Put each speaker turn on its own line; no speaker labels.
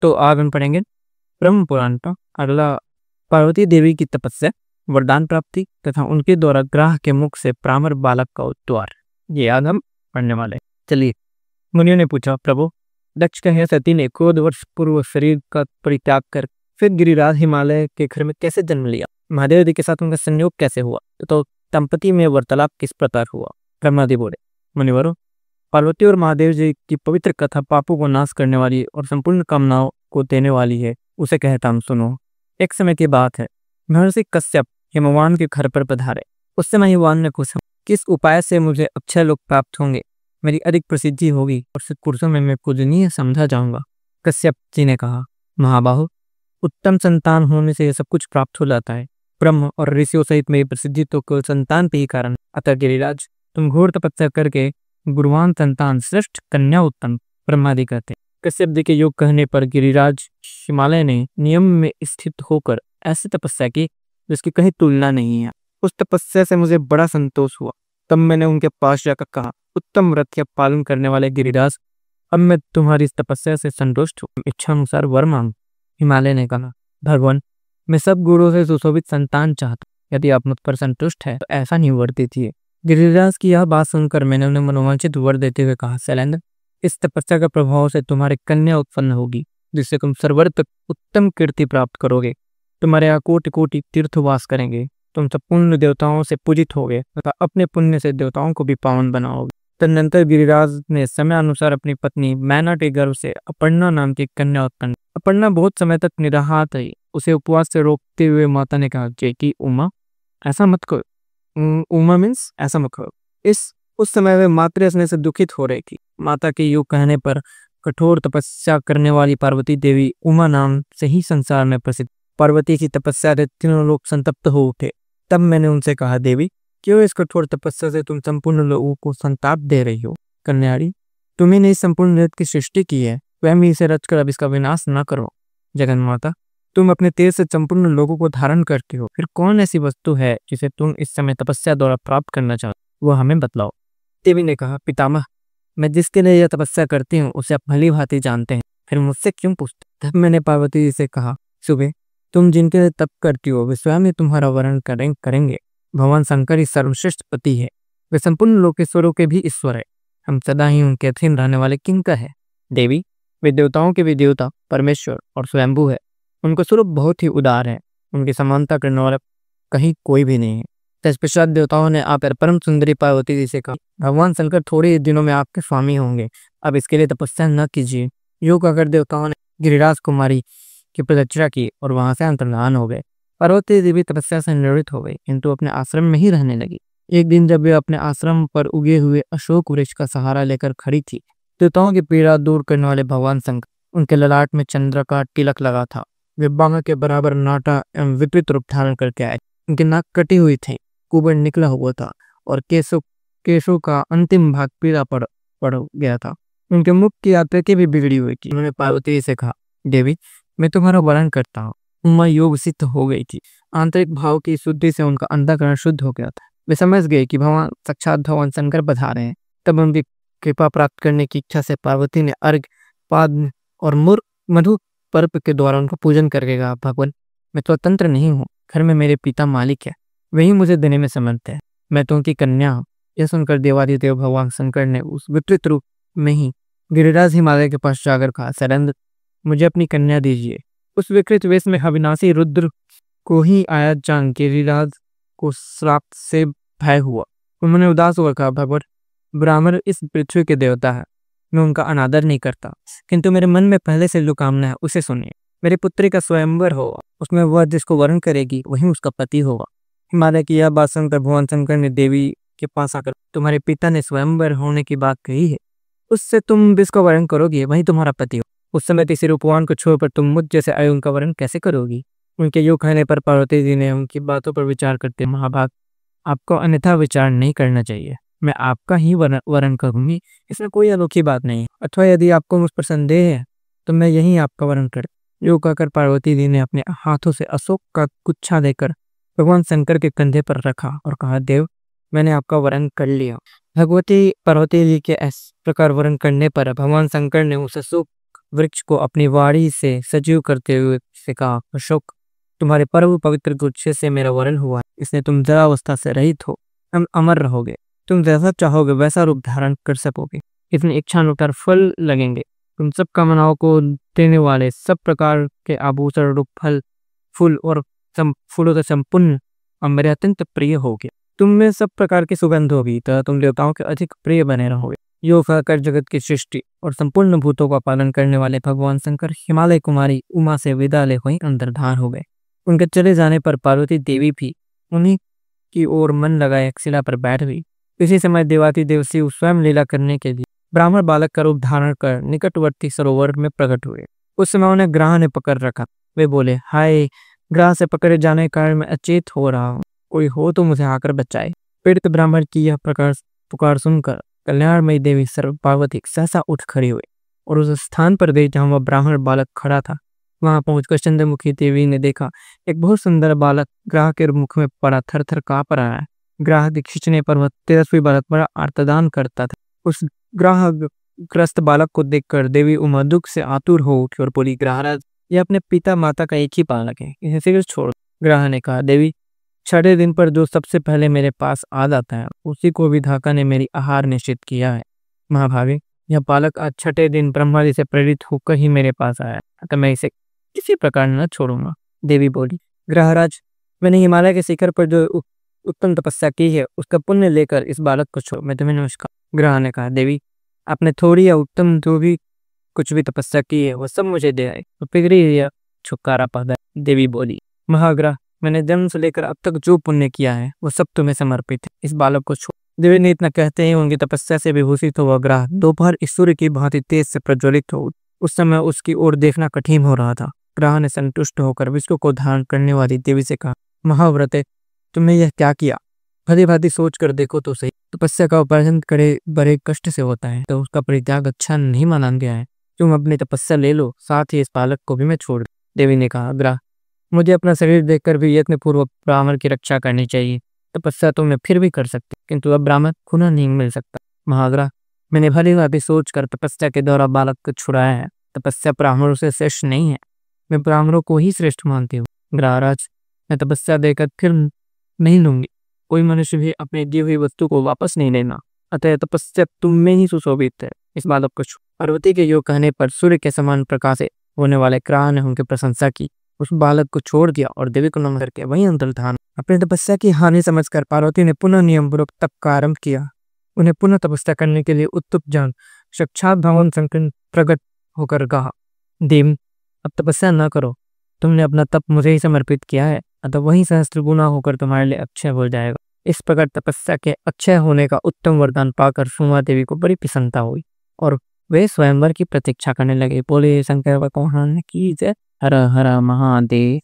तो आज हम पढ़ेंगे ब्रह्म पुराण का अगला पार्वती देवी की तपस्या, वरदान प्राप्ति तथा उनके द्वारा ग्राह के मुख से प्रामर बालक का उद्धार। ये आज हम पढ़ने वाले हैं। चलिए, मुनियों ने पूछा, प्रभु दक्ष कन्या सती ने क्रोध वर्ष पूर्व शरीर का परित्याग कर फिर गिरिराज हिमालय के घर में कैसे जन्म लिया? महादेव जी के साथ उनका संयोग कैसे हुआ? तो दंपति में वार्तालाप किस प्रकार हुआ? ब्रह्मादि बोले, मुनिवरों, पार्वती और महादेव जी की पवित्र कथा पापों को नाश करने वाली और संपूर्ण कामनाओं को देने वाली है। उसे कहता हूँ, सुनो। एक समय की बात है, महर्षि कश्यप हिमवान के घर पर पधारे। उस समय हिमवान ने पूछा, किस उपाय से मुझे अक्षय लोक प्राप्त होंगे, मेरी अधिक प्रसिद्धि होगी और सत्पुरुषों में मैं पूजनीय समझा जाऊंगा। कश्यप जी ने कहा, महाबाहु, उत्तम संतान होने से यह सब कुछ प्राप्त हो जाता है। ब्रह्म और ऋषियों सहित मेरी प्रसिद्धि तो केवल संतान पे ही कारण। अतः गिरिराज, तुम घोर तपस्या करके गुरुवान संतान श्रेष्ठ कन्या उत्तम ब्रह्मादि कहते। कश्यप जी के योग कहने पर गिरिराज हिमालय ने नियम में स्थित होकर ऐसी तपस्या की जिसकी कहीं तुलना नहीं है। उस तपस्या से मुझे बड़ा संतोष हुआ। तब मैंने उनके पास जाकर कहा, उत्तम व्रत का पालन करने वाले गिरिराज, अब मैं तुम्हारी इस तपस्या से संतुष्ट हूँ, इच्छा अनुसार वर मांग। हिमालय ने कहा, भगवान, मैं सब गुरुओं से सुशोभित संतान चाहता हूँ। यदि आप मुझ पर संतुष्ट है तो ऐसा नहीं वर दीजिए। गिरिराज की यह बात सुनकर मैंने उन्हें मनोवांछित वर देते हुए कहा, शैलेंद्र, इस तपस्या का प्रभाव से तुम्हारी कन्या उत्पन्न होगी, जिससे तुम सर्वत्र उत्तम कीर्ति प्राप्त करोगे। तुम्हारे यहाँ कोटि कोटि तीर्थवास करेंगे। तुम सब पुण्य देवताओं से पूजित होगे तथा अपने पुण्य से देवताओं को भी पावन बनाओगे। तदनंतर गिरिराज ने समय अनुसार अपनी पत्नी मैना के गर्भ से अपर्णा नाम की कन्या उत्पन्न। अपर्णा बहुत समय तक निराहार रही। उसे उपवास से रोकते हुए माता ने कहा, जेकी उमा, ऐसा मत करो। उमा मीन्स ऐसा मत करो। उस समय वे मातृ स्नेह से दुखित हो रही थी। माता के योग कहने पर कठोर तपस्या करने वाली पार्वती देवी उमा नाम से ही संसार में प्रसिद्ध। पार्वती की तपस्या से तीनों लोग संतप्त हो उठे। तब मैंने उनसे कहा, देवी, क्यों इस कठोर तपस्या से तुम संपूर्ण लोगों को संताप दे रही हो? कन्यारी, तुम्ही ने इस संपूर्ण जगत की सृष्टि की है, स्वयं ही इसे रचकर अब इसका विनाश न करो। जगन माता, तुम अपने तेज से संपूर्ण लोगों को धारण करती हो, फिर कौन ऐसी वस्तु है जिसे तुम इस समय तपस्या द्वारा प्राप्त करना चाहते, वह हमें बतलाओ। देवी ने कहा, पितामह, मैं जिसके लिए यह तपस्या करती हूँ उसे आप भली भांति जानते हैं, फिर मुझसे क्यों पूछते? तब मैंने पार्वती जी से कहा, सुबह, तुम जिनके लिए तप करती हो वे स्वयं ही तुम्हारा वर्ण करेंगे। भगवान शंकर ही सर्वश्रेष्ठ पति है। वे संपूर्ण लोकेश्वरों के भी ईश्वर है। हम सदा ही उनके अधीन रहने वाले किंकर है। देवी, वे देवताओं के भी देवता, परमेश्वर और स्वयंभू है। उनका स्वरूप बहुत ही उदार है। उनकी समानता करने वाला कहीं कोई भी नहीं है। तत्पश्चात देवताओं ने आप परम सुंदरी पार्वती जी से कहा, भगवान शंकर थोड़े ही दिनों में आपके स्वामी होंगे, अब इसके लिए तपस्या न कीजिए। योग आकर देवताओं ने गिरिराज कुमारी की प्रदक्षिणा की और वहां से अंतर्धान हो गए। पार्वती देवी तपस्या से निवृत्त हो गई, किंतु अपने आश्रम में ही रहने लगी। एक दिन जब वे अपने आश्रम पर उगे हुए अशोक वृक्ष का सहारा लेकर खड़ी थी, देवताओं की पीड़ा दूर करने वाले भगवान शंकर, उनके ललाट में चंद्र का तिलक लगा था। वे बांग के बराबर नाटा एवं विपरीत रूप धारण करके आए। उनकी नाक कटी हुई थी, कुबड़ निकला हुआ था और केशों का अंतिम भाग पीला पड़ गया था। उनके मुख की आकृति भी बिगड़ी हुई थी। उन्होंने पार्वती से कहा, देवी, मैं तुम्हारा वर्णन करता हूँ। उमा योग सिद्ध हो गई थी। आंतरिक भाव की शुद्धि से उनका अंतःकरण शुद्ध हो गया था। वे समझ गए कि भगवान साक्षात भगवान शंकर पधारे हैं। तब उनकी कृपा प्राप्त करने की इच्छा से पार्वती ने अर्घ, पाद और मधु पर्प के द्वारा उनका पूजन करके कहा, भगवान, मैं स्वतंत्र नहीं हूँ, घर में मेरे पिता मालिक है, वही मुझे देने में समर्थ है, मैं तो उनकी कन्या हूँ। यह सुनकर देवादिदेव भगवान शंकर ने उस विपरीत रूप में ही गिरिराज हिमालय के पास जाकर कहा, शैलेंद्र, मुझे अपनी कन्या दीजिए। उस विकृत वेश में अविनाशी रुद्र को ही आया जान गिरिराज को श्राप से भय हुआ। उन्होंने उदास होकर कहा, भगवान, ब्राह्मण इस पृथ्वी के देवता है, मैं उनका अनादर नहीं करता, किंतु मेरे मन में पहले से जो कामना है उसे सुनिए। मेरी पुत्री का स्वयंवर होगा, उसमें वह जिसको वर्ण करेगी वही उसका पति होगा। हिमालय की यह बात सुनकर भगवान शंकर ने देवी के पास आकर, तुम्हारे पिता ने स्वयंवर होने की बात कही है, उससे तुम जिसका वर्ण करोगी वही तुम्हारा पति हो। उस समय किसी रूपवान को छोड़कर तुम मुझ जैसे आयु का वर्ण कैसे करोगी? उनके योग कहने पर पार्वती जी ने उनकी बातों पर विचार करते, महाभाग, आपको अन्यथा विचार नहीं करना चाहिए, मैं आपका ही वर्ण करूंगी, इसमें कोई अनोखी बात नहीं। अथवा यदि आपको मुझ पर संदेह है तो मैं यही आपका वर्ण कर। योग कहकर पार्वती जी ने अपने हाथों से अशोक का गुच्छा देकर भगवान शंकर के कंधे पर रखा और कहा, देव, मैंने आपका वर्ण कर लिया। भगवती पार्वती जी के इस प्रकार वर्ण करने पर भगवान शंकर ने उस अशोक वृक्ष को अपनी वाणी से सजीव करते हुए से कहा, अशोक, तुम्हारे परम पवित्र गुच्छे से मेरा वरण हुआ है, इसने तुम जरावस्था से रहित हो, तुम अमर रहोगे, तुम जैसा चाहोगे वैसा रूप धारण कर सकोगे, इतनी इच्छानुसार फल लगेंगे, तुम सब कामनाओं को देने वाले सब प्रकार के आभूषण रूप फल फूल और फूलों से संपूर्ण और मेरे अत्यंत प्रिय होगे, तुम में सब प्रकार की सुगंध होगी, तथा तुम देवताओं के अधिक प्रिय बने रहोगे। यो कहकर जगत की सृष्टि और संपूर्ण भूतों का पालन करने वाले भगवान शंकर हिमालय कुमारी उमा से विदा ले वहीं अंतर्धान हो गए। उनके चले जाने पर पार्वती देवी भी उन्हीं की ओर मन लगाए एक शिला पर बैठ गई। इसी समय देवाती देव शिव स्वयं लीला करने के लिए ब्राह्मण बालक का रूप धारण कर निकटवर्ती सरोवर में प्रकट हुए। उस समय उन्हें ग्राह ने पकड़ रखा। वे बोले, हाय, ग्राह से पकड़े जाने के कारण मैं अचेत हो रहा हूँ, कोई हो तो मुझे आकर बचाए। पीड़ित ब्राह्मण की यह पुकार सुनकर कल्याणमयी देवी सर्व पार्वती सहसा उठ खड़ी हुई और उस स्थान पर गई जहाँ वह ब्राह्मण बालक खड़ा था। वहां पहुंचकर चंद्रमुखी देवी ने देखा एक बहुत सुंदर बालक ग्राह के मुख में पड़ा थर थर काँप रहा है। ग्राह के खींचने पर वह तेजस्वी बालक बड़ा आर्तदान करता था। उस ग्राह ग्रस्त बालक को देखकर देवी उमा दुख से आतुर हो उठी और बोली, ग्राहराज, यह अपने पिता माता का एक ही बालक है, इसे सिर्फ छोड़। ग्राह ने कहा, देवी, छठे दिन पर जो सबसे पहले मेरे पास आ जाता है उसी को विधाता ने मेरी आहार निश्चित किया है। महाभागे, यह बालक आज छठे दिन ब्रह्मा जी से प्रेरित होकर ही मेरे पास आया, अतः मैं इसे किसी प्रकार न छोड़ूंगा। देवी बोली, ग्रहराज, मैंने हिमालय के शिखर पर जो उत्तम तपस्या की है उसका पुण्य लेकर इस बालक को छोड़। मैं तुम्हें नमस्कार। ग्रह ने कहा, देवी, आपने थोड़ी या उत्तम जो भी कुछ भी तपस्या की है वह सब मुझे दे आए तो पिघरी यह छुटकारा पाता है। देवी बोली, महाग्रह, मैंने जन्म से लेकर अब तक जो पुण्य किया है वो सब तुम्हें समर्पित है, इस बालक को छोड़। देवी ने इतना कहते ही उनकी तपस्या से विभूषित हुआ ग्रह दोपहर सूर्य की भांति तेज से प्रज्वलित हो। उस समय उसकी ओर देखना कठिन हो रहा था। ग्रह ने संतुष्ट होकर विश्व को धारण करने वाली देवी से कहा, महाव्रते, तुमने यह क्या किया? भली भांति सोच कर देखो तो सही। तपस्या का उपार्जन करे बड़े कष्ट से होता है तो उसका परित्याग अच्छा नहीं माना गया है। तुम अपनी तपस्या ले लो, साथ ही इस बालक को भी मैं छोड़। देवी ने कहा, ग्रह, मुझे अपना शरीर देखकर भी यत्न पूर्वक ब्राह्मण की रक्षा करनी चाहिए। तपस्या तो मैं फिर भी कर सकती, किंतु अब ब्राह्मण पुनः नहीं मिल सकता। महाग्रह, मैंने भली भांति सोच कर तपस्या के द्वारा बालक को छुड़ाया है। तपस्या ब्राह्मणों से श्रेष्ठ नहीं है, मैं ब्राह्मणों को ही श्रेष्ठ मानती हूँ। ग्रहराज, मैं तपस्या देकर फिर नहीं लूंगी। कोई मनुष्य भी अपनी दी हुई वस्तु को वापस नहीं लेना, अतः तपस्या तुम में ही सुशोभित है। इस बालक को छोड़। पार्वती के योग कहने पर सूर्य के समान प्रकाशित होने वाले ग्रह ने उनकी प्रशंसा की, उस बालक को छोड़ दिया और देवी को नमन करके वहीं अंतर्धान। अपनी तपस्या की हानि समझकर पार्वती ने पुनः नियम पूर्वक तप का आरंभ किया। उन्हें पुनः तपस्या करने के लिए उत्तुप जान साक्षात भगवान शंकर प्रकट होकर कहा, देव, अब तपस्या न करो, तुमने अपना तप मुझे ही समर्पित किया है, अतः वही सहस्त्र गुना होकर तुम्हारे लिए अक्षय हो जाएगा। इस प्रकार तपस्या के अक्षय होने का उत्तम वरदान पाकर उमा देवी को बड़ी प्रसन्नता हुई और वे स्वयंवर की प्रतीक्षा करने लगे। बोले शंकर भगवान की जय। हर हर महादेव।